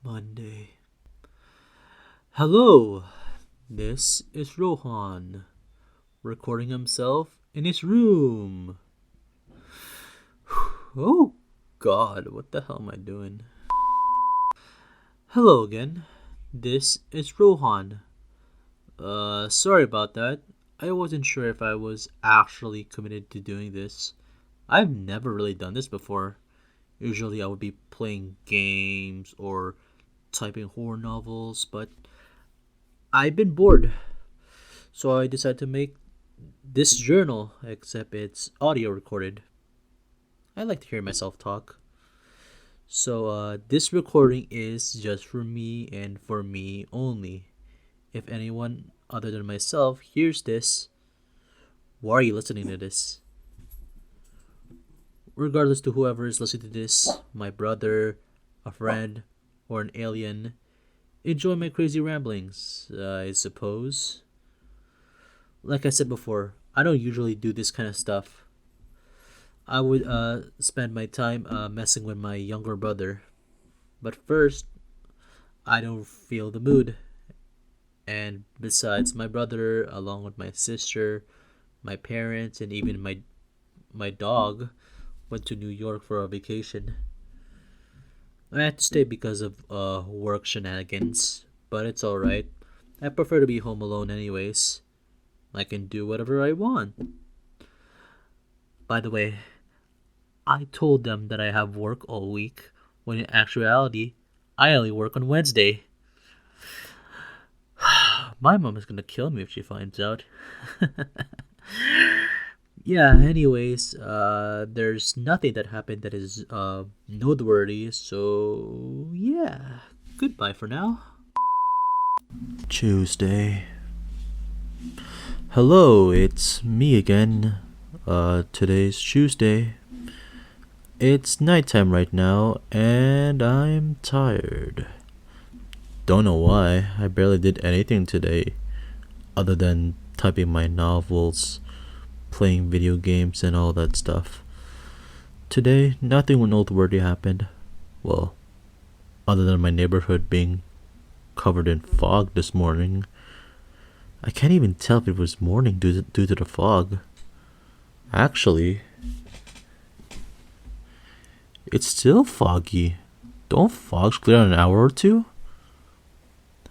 Monday. Hello, this is Rohan, recording himself in his room. Oh god, what the hell am I doing? Hello again, this is Rohan. Sorry about that. I wasn't sure if I was actually committed to doing this. I've never really done this before. Usually I would be playing games or typing horror novels, but I've been bored. So I decided to make this journal, except it's audio recorded. I like to hear myself talk. So this recording is just for me and for me only. If anyone other than myself hears this, why are you listening to this? Regardless to whoever is listening to this, my brother, a friend, or an alien, enjoy my crazy ramblings, I suppose. Like I said before, I don't usually do this kind of stuff. I would spend my time messing with my younger brother. But first, I don't feel the mood. And besides, my brother, along with my sister, my parents, and even my dog, went to New York for a vacation. I had to stay because of work shenanigans, but it's alright. I prefer to be home alone anyways. I can do whatever I want. By the way, I told them that I have work all week, when in actuality, I only work on Wednesday. My mom is gonna kill me if she finds out. Yeah, anyways, there's nothing that happened that is noteworthy, so yeah. Goodbye for now. Tuesday. Hello, it's me again. Today's Tuesday. It's nighttime right now, and I'm tired. Don't know why, I barely did anything today, other than typing my novels, playing video games, and all that stuff. Today, nothing noteworthy happened. Well, other than my neighborhood being covered in fog this morning. I can't even tell if it was morning due to the fog. Actually, it's still foggy. Don't fogs clear in an hour or two?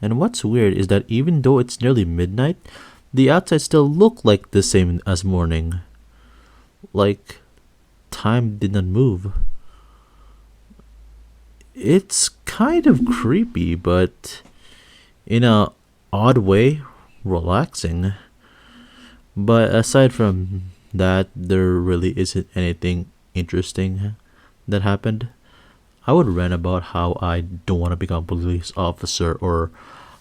And what's weird is that even though it's nearly midnight, the outside still look like the same as morning. Like time did not move. It's kind of creepy, but in a odd way, relaxing. But aside from that, there really isn't anything interesting that happened. I would rant about how I don't want to become a police officer or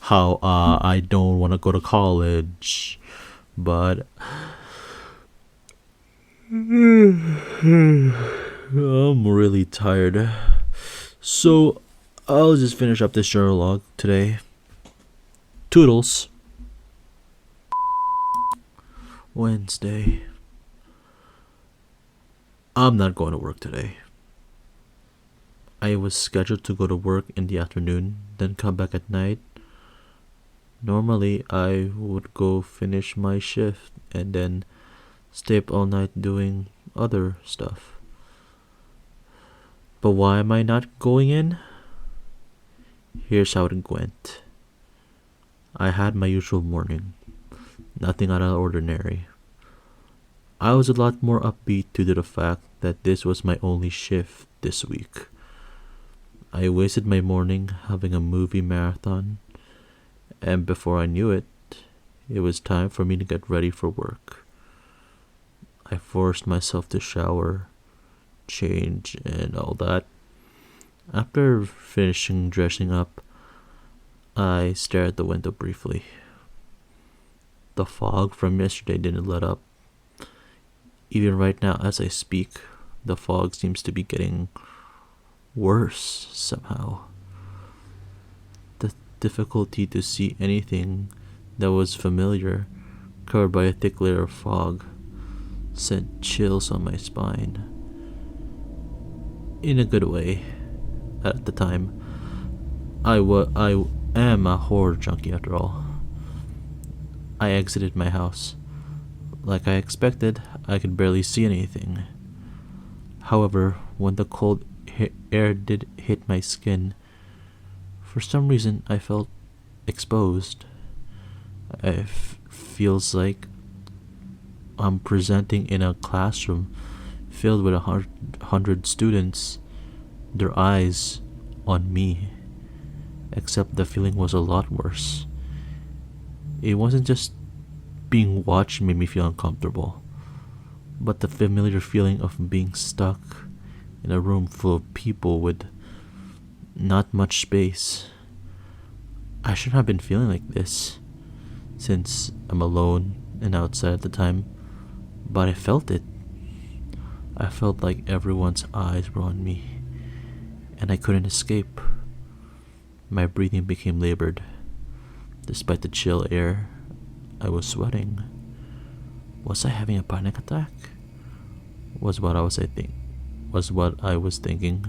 how I don't want to go to college. But I'm really tired. So I'll just finish up this journal log today. Toodles. Wednesday. I'm not going to work today. I was scheduled to go to work in the afternoon, then come back at night. Normally, I would go finish my shift and then stay up all night doing other stuff. But why am I not going in? Here's how it went. I had my usual morning. Nothing out of the ordinary. I was a lot more upbeat due to the fact that this was my only shift this week. I wasted my morning having a movie marathon, and before I knew it, it was time for me to get ready for work. I forced myself to shower, change, and all that. After finishing dressing up, I stared at the window briefly. The fog from yesterday didn't let up. Even right now, as I speak, the fog seems to be getting worse somehow. The difficulty to see anything that was familiar, covered by a thick layer of fog, sent chills on my spine. In a good way, at the time. I am a horror junkie after all. I exited my house. Like I expected, I could barely see anything. However, when the cold air did hit my skin, for some reason I felt exposed. It feels like I'm presenting in a classroom filled with 100 students, their eyes on me. Except the feeling was a lot worse. It wasn't just being watched made me feel uncomfortable, but the familiar feeling of being stuck in a room full of people with not much space. I shouldn't have been feeling like this, since I'm alone and outside at the time, but I felt it. I felt like everyone's eyes were on me, and I couldn't escape. My breathing became labored. Despite the chill air, I was sweating. Was I having a panic attack? Was what I was thinking.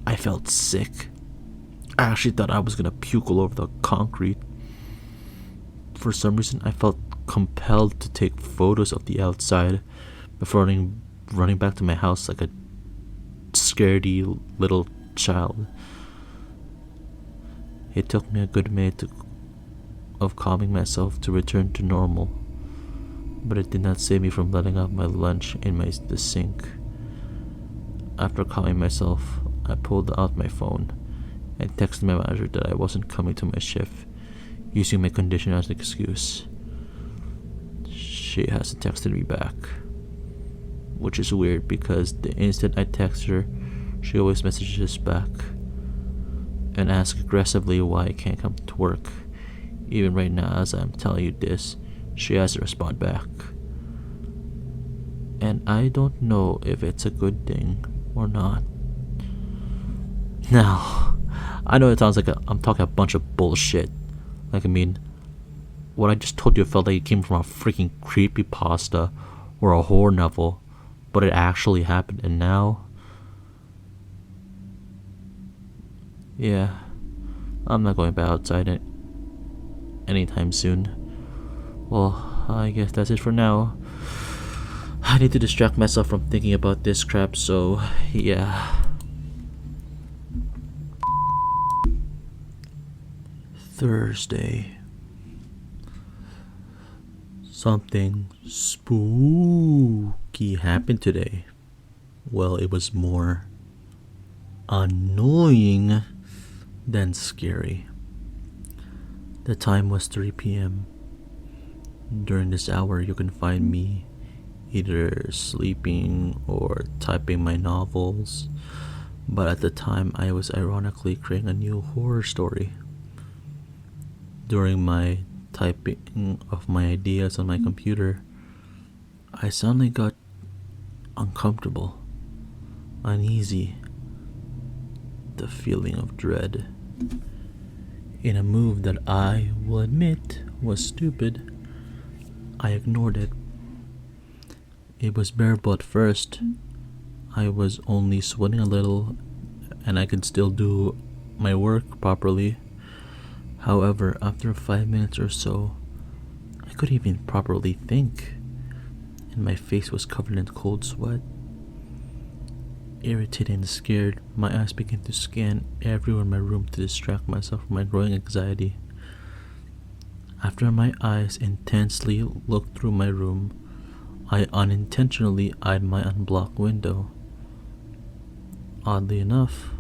I felt sick. I actually thought I was gonna puke all over the concrete. For some reason, I felt compelled to take photos of the outside before running back to my house like a scaredy little child. It took me a good minute of calming myself to return to normal, but it did not save me from letting out my lunch in the sink. After calming myself, I pulled out my phone and texted my manager that I wasn't coming to my shift, using my condition as an excuse. She hasn't texted me back, which is weird because the instant I text her, she always messages back and asks aggressively why I can't come to work. Even right now, as I'm telling you this, she has to respond back. And I don't know if it's a good thing or not. Now, I know it sounds like I'm talking a bunch of bullshit. Like, I mean, what I just told you felt like it came from a freaking creepypasta or a horror novel, but it actually happened, and now, yeah, I'm not going back outside anytime soon. Well, I guess that's it for now. I need to distract myself from thinking about this crap, so yeah. Thursday. Something spooky happened today. Well, it was more annoying than scary. The time was 3 p.m. During this hour, you can find me either sleeping or typing my novels, but at the time I was ironically creating a new horror story. During my typing of my ideas on my computer, I suddenly got uncomfortable, uneasy, the feeling of dread. In a move that I will admit was stupid, I ignored it. It was bearable at first. I was only sweating a little and I could still do my work properly. However, after 5 minutes or so, I couldn't even properly think, and my face was covered in cold sweat. Irritated and scared, my eyes began to scan everywhere in my room to distract myself from my growing anxiety. After my eyes intensely looked through my room, I unintentionally eyed my unblocked window. Oddly enough,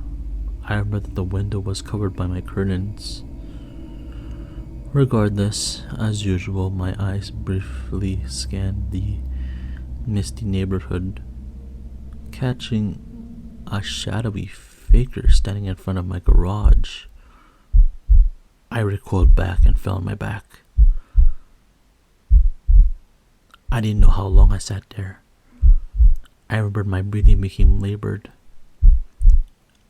I remembered that the window was covered by my curtains. Regardless, as usual, my eyes briefly scanned the misty neighborhood, catching a shadowy figure standing in front of my garage. I recoiled back and fell on my back. I didn't know how long I sat there. I remembered my breathing became labored.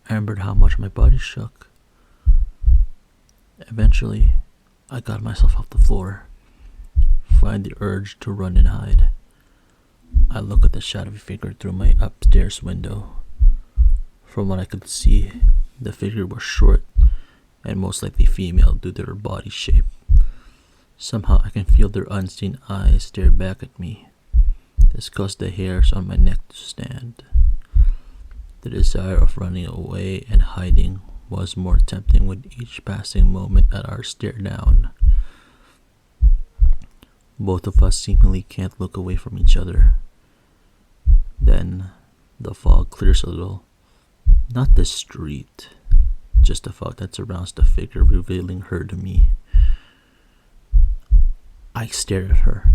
I remembered how much my body shook. Eventually, I got myself off the floor, find the urge to run and hide. I look at the shadowy figure through my upstairs window. From what I could see, The figure was short and most likely female due to her body shape. Somehow I can feel their unseen eyes stare back at me. This caused the hairs on my neck to stand. The desire of running away and hiding was more tempting with each passing moment at our stare down. Both of us seemingly can't look away from each other. Then the fog clears a little. Not the street, just the fog that surrounds the figure, revealing her to me. I stared at her,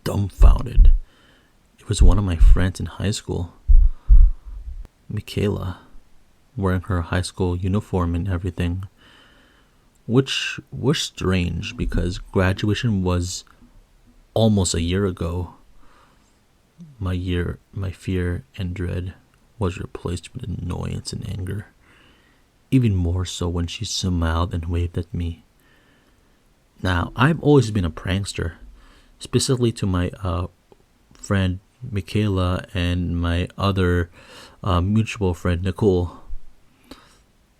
dumbfounded. It was one of my friends in high school, Michaela, wearing her high school uniform and everything, which was strange because graduation was almost a year ago. My fear and dread was replaced with annoyance and anger, even more so when she smiled and waved at me. Now, I've always been a prankster, specifically to my friend Michaela and my other mutual friend Nicole.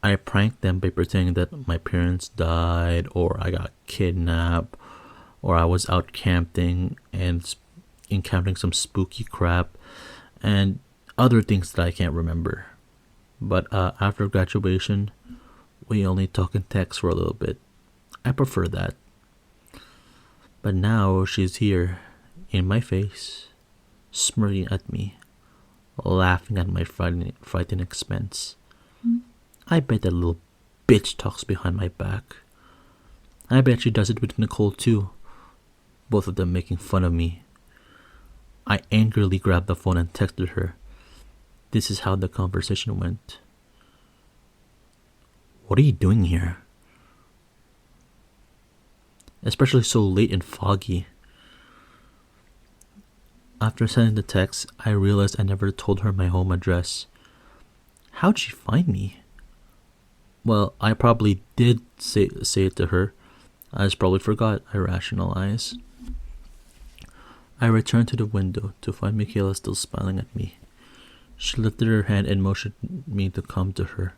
I pranked them by pretending that my parents died, or I got kidnapped, or I was out camping and encountering some spooky crap, and other things that I can't remember. But after graduation, we only talk and text for a little bit. I prefer that. But now she's here, in my face, smirking at me, laughing at my frightened expense. I bet that little bitch talks behind my back. I bet she does it with Nicole too, both of them making fun of me. I angrily grabbed the phone and texted her. This is how the conversation went. What are you doing here? Especially so late and foggy. After sending the text, I realized I never told her my home address. How'd she find me? Well, I probably did say it to her. I just probably forgot, I rationalized. I returned to the window to find Michaela still smiling at me. She lifted her hand and motioned me to come to her,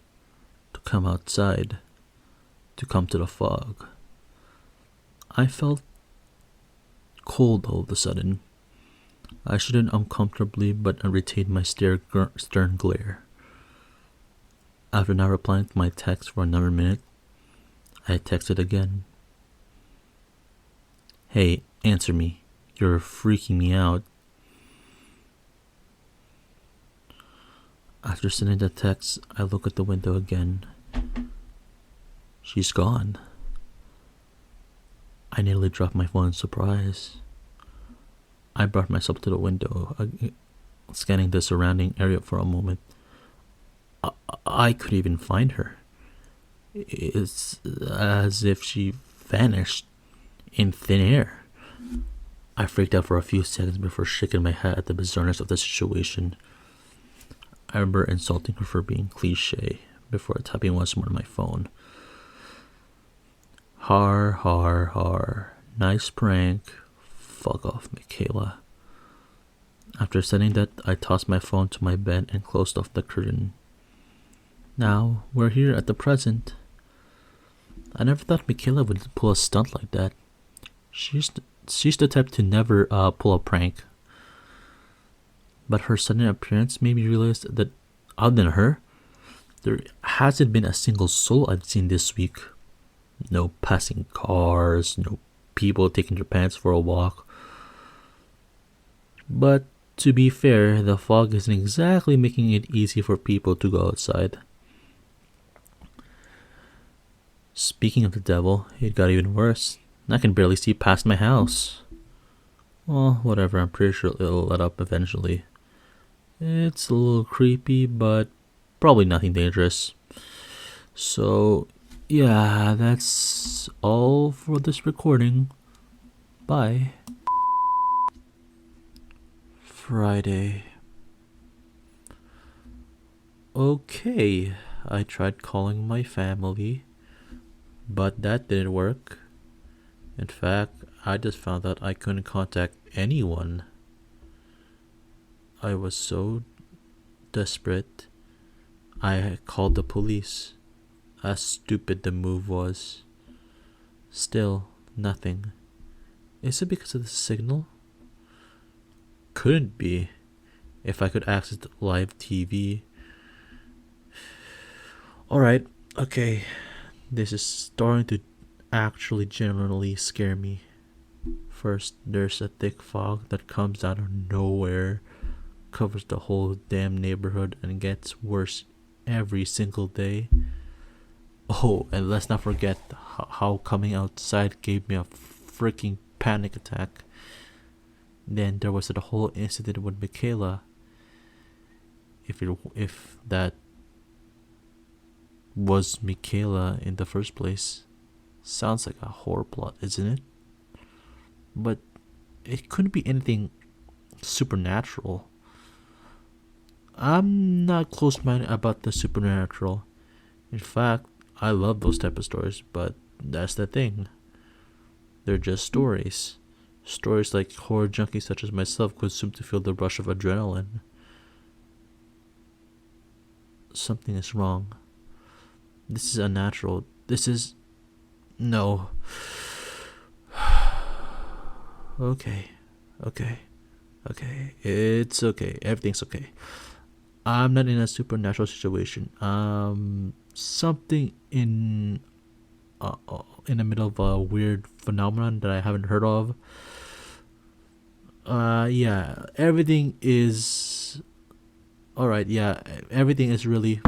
to come outside, to come to the fog. I felt cold all of a sudden. I shuddered uncomfortably but retained my stern glare. After not replying to my text for another minute, I texted again. Hey, answer me. You're freaking me out. After sending the text, I look at the window again. She's gone. I nearly dropped my phone in surprise. I brought myself to the window, scanning the surrounding area for a moment. I couldn't even find her. It's as if she vanished in thin air. I freaked out for a few seconds before shaking my head at the bizarreness of the situation. I remember insulting her for being cliche before typing once more on my phone. Har, har, har. Nice prank. Fuck off, Michaela. After sending that, I tossed my phone to my bed and closed off the curtain. Now, we're here at the present. I never thought Michaela would pull a stunt like that. She's the type to never pull a prank. But her sudden appearance made me realize that, other than her, there hasn't been a single soul I've seen this week. No passing cars, no people taking their pants for a walk. But to be fair, the fog isn't exactly making it easy for people to go outside. Speaking of the devil, it got even worse. I can barely see past my house. Well, whatever, I'm pretty sure it'll let up eventually. It's a little creepy, but probably nothing dangerous. So, yeah, that's all for this recording. Bye. Friday. Okay, I tried calling my family, but that didn't work. In fact, I just found out I couldn't contact anyone. I was so desperate, I called the police. As stupid the move was. Still, nothing. Is it because of the signal? Couldn't be. If I could access the live TV. Alright, okay. This is starting to actually genuinely scare me. First, there's a thick fog that comes out of nowhere, covers the whole damn neighborhood, and gets worse every single day. Oh, and let's not forget how coming outside gave me a freaking panic attack. Then there was the whole incident with Michaela. If that was Michaela in the first place, sounds like a horror plot, isn't it? But it couldn't be anything supernatural. I'm not close-minded about the supernatural. In fact, I love those type of stories, but that's the thing. They're just stories. Stories like horror junkies such as myself consume to feel the rush of adrenaline. Something is wrong. This is unnatural. This is... No. Okay. It's okay. Everything's okay. I'm not in a supernatural situation. Something in the middle of a weird phenomenon that I haven't heard of. Yeah, everything is alright. Yeah, everything is really...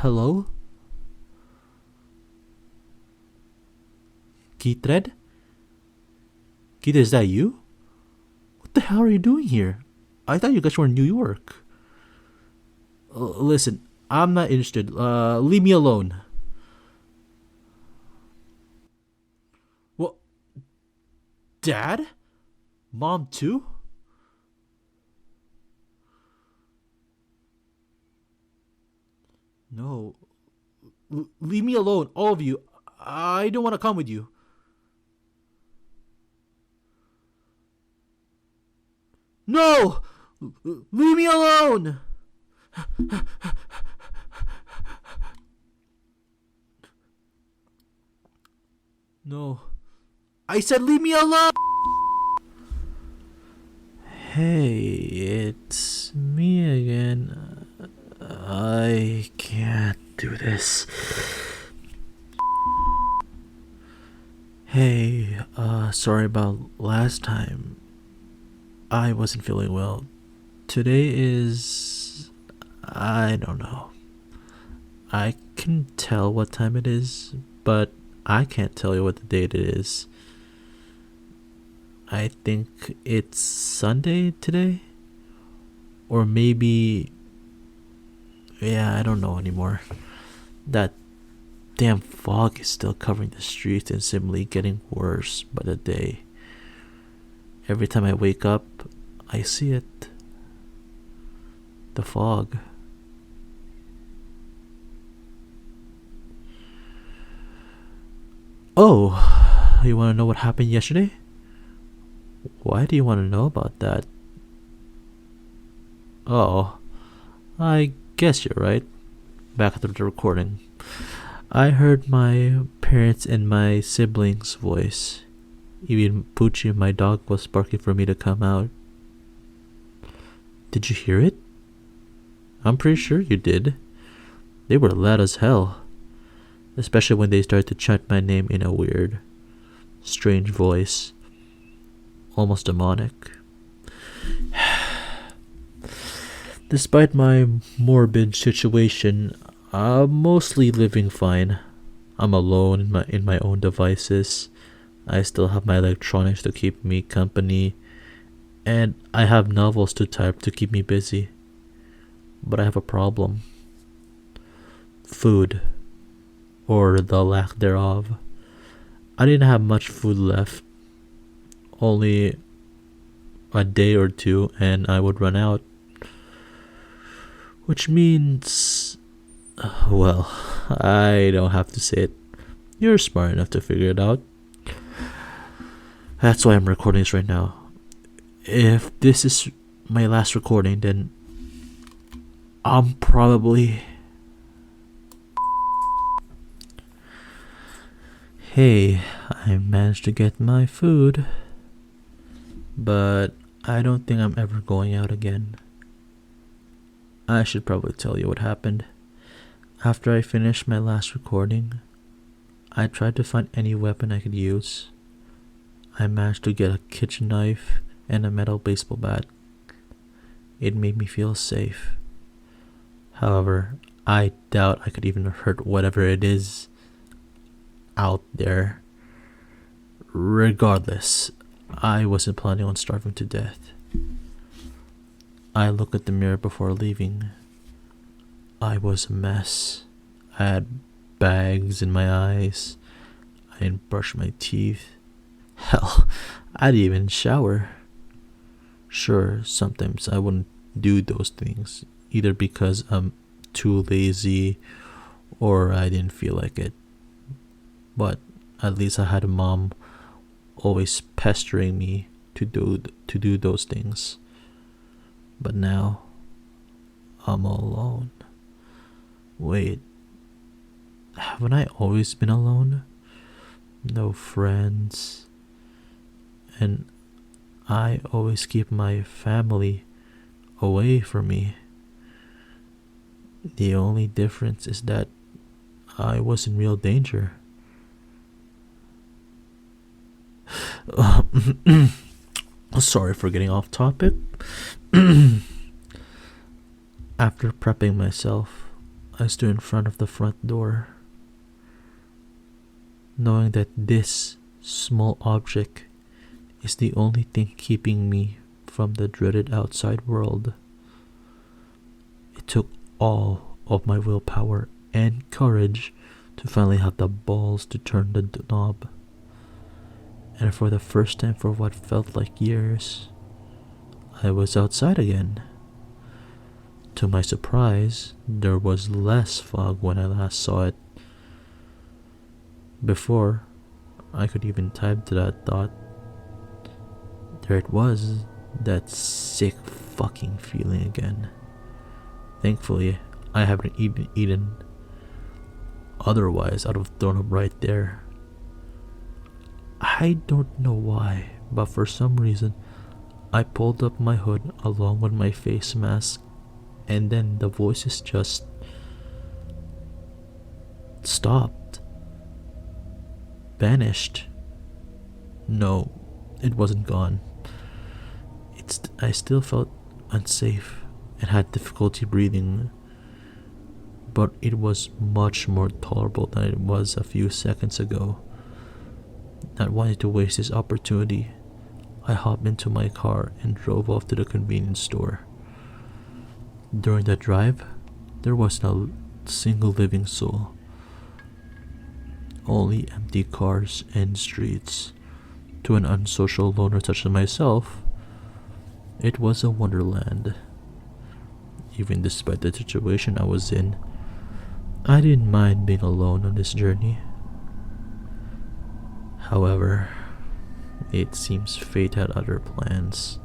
Hello? Kitred? Kit, is that you? What the hell are you doing here? I thought you guys were in New York. Listen, I'm not interested. Leave me alone. What? Dad? Mom too? No. Leave me alone, all of you. I don't want to come with you. No! Leave me alone! No. I said leave me alone! Hey, it's me again. I can't do this. Hey, sorry about last time. I wasn't feeling well. Today is... I don't know. I can tell what time it is, but I can't tell you what the date it is. I think it's Sunday today? Or maybe... Yeah, I don't know anymore. That damn fog is still covering the streets and seemingly getting worse by the day. Every time I wake up, I see it. The fog. Oh, you want to know what happened yesterday? Why do you want to know about that? Oh, I guess you're right. Back after the recording, I heard my parents and my siblings' voice. Even Poochie, my dog, was barking for me to come out. Did you hear it? I'm pretty sure you did. They were loud as hell. Especially when they started to chant my name in a weird, strange voice. Almost demonic. Despite my morbid situation, I'm mostly living fine. I'm alone in my own devices. I still have my electronics to keep me company, and I have novels to type to keep me busy. But I have a problem. Food. Or the lack thereof. I didn't have much food left. only a day or two and I would run out. Which means, well, I don't have to say it. You're smart enough to figure it out. That's why I'm recording this right now. If this is my last recording, then I'm probably... Hey, I managed to get my food, but I don't think I'm ever going out again. I should probably tell you what happened. After I finished my last recording, I tried to find any weapon I could use. I managed to get a kitchen knife and a metal baseball bat. It made me feel safe. However, I doubt I could even hurt whatever it is out there. Regardless, I wasn't planning on starving to death. I looked at the mirror before leaving. I was a mess. I had bags in my eyes. I didn't brush my teeth. Hell, I didn't even shower. Sure, sometimes I wouldn't do those things, either because I'm too lazy or I didn't feel like it. But at least I had a mom always pestering me to do those things. But now, I'm all alone. Wait, haven't I always been alone? No friends. And I always keep my family away from me. The only difference is that I was in real danger. Sorry for getting off topic. After prepping myself, I stood in front of the front door, knowing that this small object is the only thing keeping me from the dreaded outside world. It took all of my willpower and courage to finally have the balls to turn the knob. And for the first time for what felt like years, I was outside again. To my surprise, there was less fog when I last saw it. Before I could even type to that thought, there it was, that sick fucking feeling again. Thankfully, I haven't eaten. Otherwise, I'd have thrown up right there. I don't know why, but for some reason, I pulled up my hood along with my face mask, and then the voices just stopped. Vanished. No, it wasn't gone. I still felt unsafe and had difficulty breathing, but it was much more tolerable than it was a few seconds ago. Not wanting to waste this opportunity, I hopped into my car and drove off to the convenience store. During that drive, there wasn't a single living soul. Only empty cars and streets. To an unsocial loner such as myself, it was a wonderland. Even despite the situation I was in, I didn't mind being alone on this journey. However, it seems fate had other plans.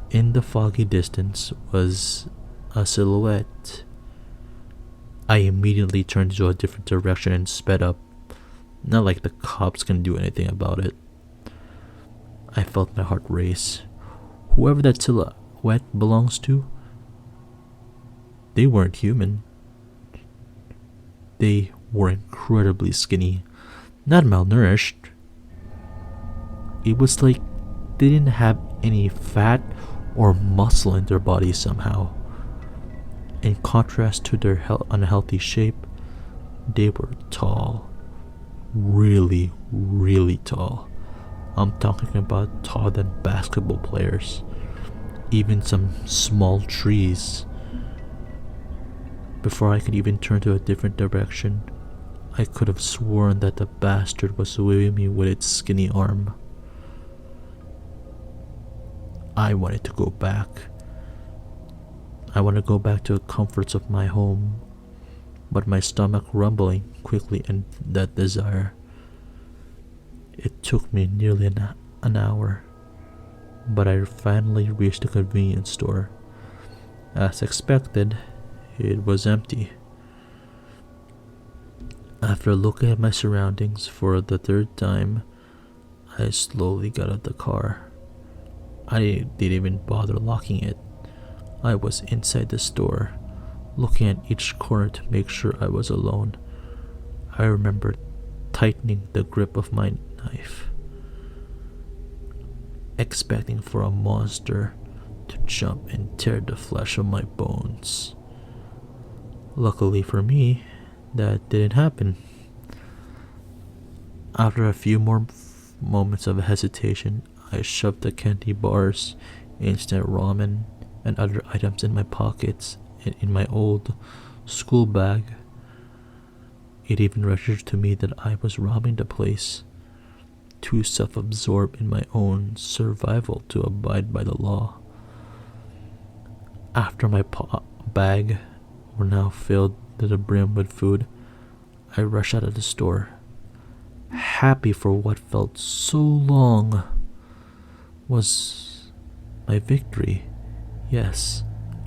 In the foggy distance was a silhouette. I immediately turned into a different direction and sped up. Not like the cops can do anything about it. I felt my heart race. Whoever that silhouette belongs to, they weren't human. They were incredibly skinny, not malnourished. It was like they didn't have any fat or muscle in their bodies somehow. In contrast to their unhealthy shape, they were tall. Really, really tall. I'm talking about taller than basketball players. Even some small trees. Before I could even turn to a different direction, I could have sworn that the bastard was waving me with its skinny arm. I wanted to go back. I wanted to go back to the comforts of my home, but my stomach rumbling quickly ended that desire. It took me nearly an hour, but I finally reached the convenience store. As expected, it was empty. After looking at my surroundings for the third time, I slowly got out of the car. I didn't even bother locking it. I was inside the store, looking at each corner to make sure I was alone. I remember tightening the grip of my knife, expecting for a monster to jump and tear the flesh of my bones. Luckily for me, that didn't happen. After a few more moments of hesitation, I shoved the candy bars, instant ramen, and other items in my pockets and in my old school bag. It even registered to me that I was robbing the place, too self-absorbed in my own survival to abide by the law. After my bag were now filled to the brim with food, I rushed out of the store, happy for what felt so long was my victory. Yes,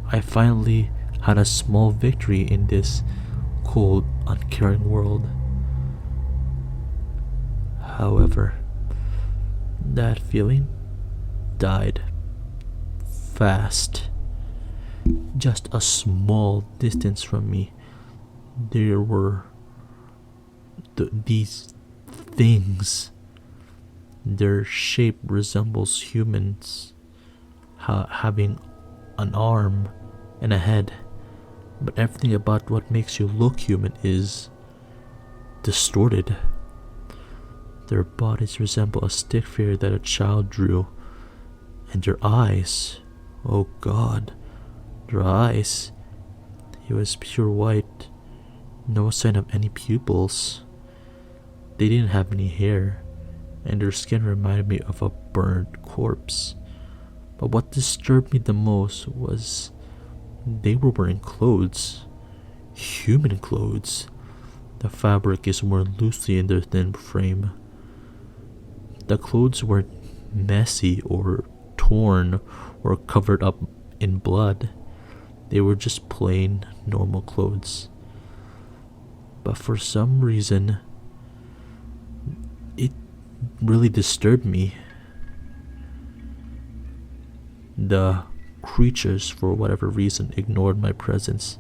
I finally had a small victory in this cold, uncaring world. However, that feeling died fast. Just a small distance from me, there were these things. Their shape resembles humans, having an arm and a head, but everything about what makes you look human is distorted. Their bodies resemble a stick figure that a child drew, and their eyes, oh God, their eyes, it was pure white, no sign of any pupils. They didn't have any hair, and their skin reminded me of a burned corpse. But what disturbed me the most was they were wearing clothes, human clothes. The fabric is worn loosely in their thin frame. The clothes weren't messy or torn or covered up in blood. They were just plain, normal clothes. But for some reason, it really disturbed me. The creatures, for whatever reason, ignored my presence,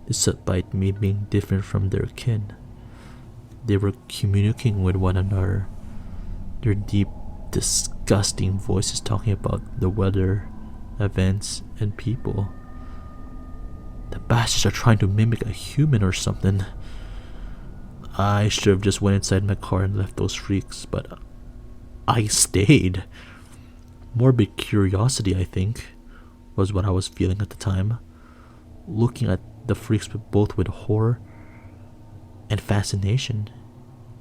despite me being different from their kin. They were communicating with one another, their deep, disgusting voices talking about the weather, events, and people. The bastards are trying to mimic a human or something. I should have just went inside my car and left those freaks, but I stayed. Morbid curiosity, I think, was what I was feeling at the time. Looking at the freaks both with horror and fascination.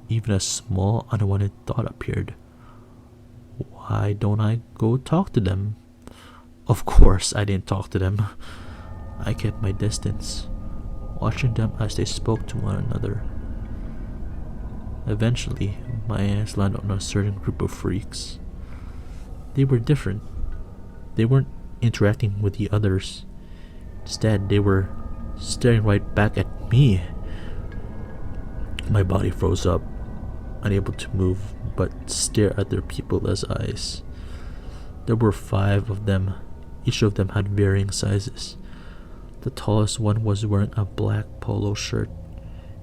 Even a small unwanted thought appeared. Why don't I go talk to them? Of course I didn't talk to them. I kept my distance, watching them as they spoke to one another. Eventually, my eyes landed on a certain group of freaks. They were different. They weren't interacting with the others. Instead, they were staring right back at me. My body froze up, unable to move but stare at their pupilless eyes. There were 5 of them. Each of them had varying sizes. The tallest one was wearing a black polo shirt.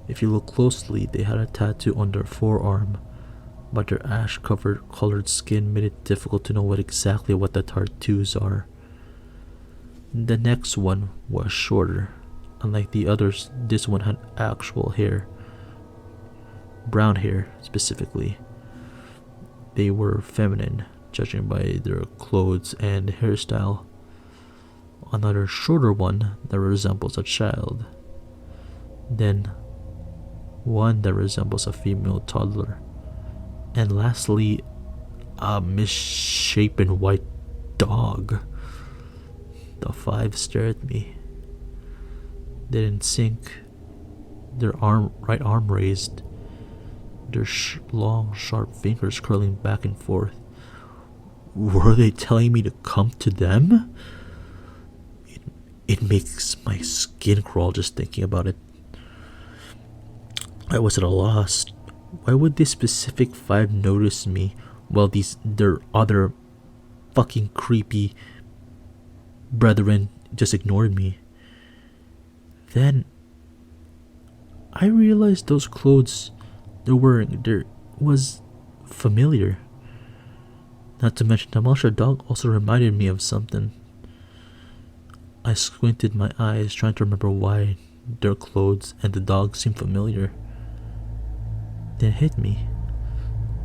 If you look closely, they had a tattoo on their forearm, but their ash-colored skin made it difficult to know exactly what the tattoos are. The next one was shorter. Unlike the others, this one had actual hair. Brown hair, specifically. They were feminine, judging by their clothes and hairstyle. Another shorter one that resembles a child. Then, one that resembles a female toddler, and lastly, a misshapen white dog. The five stare at me. They didn't sink, their right arm raised, their long, sharp fingers curling back and forth. Were they telling me to come to them? It makes my skin crawl just thinking about it. I was at a loss. Why would this specific five notice me while their other fucking creepy brethren just ignored me? Then I realized those clothes they're wearing was familiar. Not to mention the Malsha dog also reminded me of something. I squinted my eyes trying to remember why their clothes and the dog seemed familiar. Then it hit me.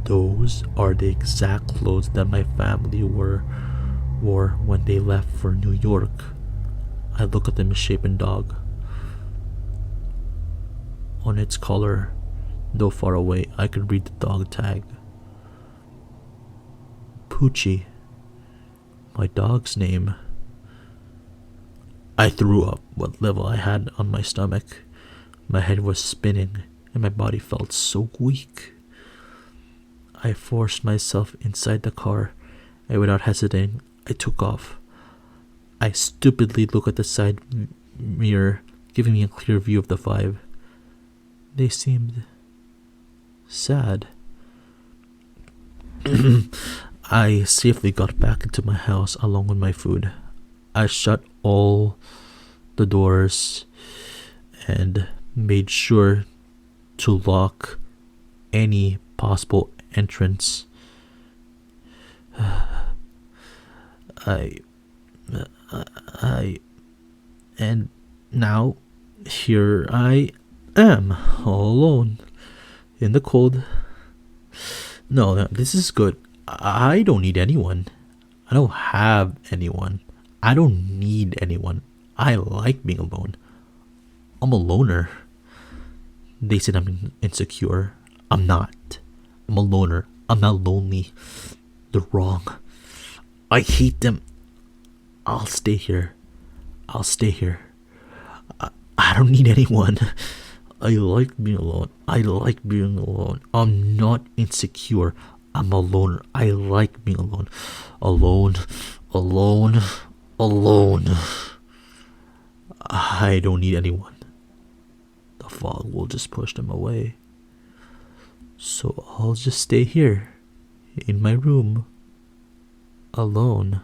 Those are the exact clothes that my family wore when they left for New York. I look at the misshapen dog. On its collar, though far away, I could read the dog tag. Poochie, my dog's name. I threw up what level I had on my stomach. My head was spinning and my body felt so weak. I forced myself inside the car and without hesitating, I took off. I stupidly looked at the side mirror, giving me a clear view of the five. They seemed sad. I safely got back into my house along with my food. I shut all the doors and made sure to lock any possible entrance. And now here I am, all alone in the cold. No, this is good. I don't need anyone. I don't have anyone. I don't need anyone. I like being alone. I'm a loner. They said I'm insecure. I'm not. I'm a loner. I'm not lonely. They're wrong. I hate them. I'll stay here. I'll stay here. I don't need anyone. I like being alone. I like being alone. I'm not insecure. I'm a loner. I like being alone. Alone. Alone. Alone. I don't need anyone. The fog will just push them away. So I'll just stay here, in my room, alone,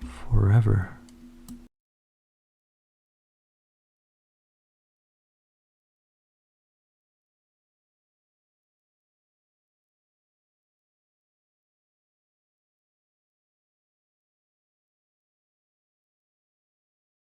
forever.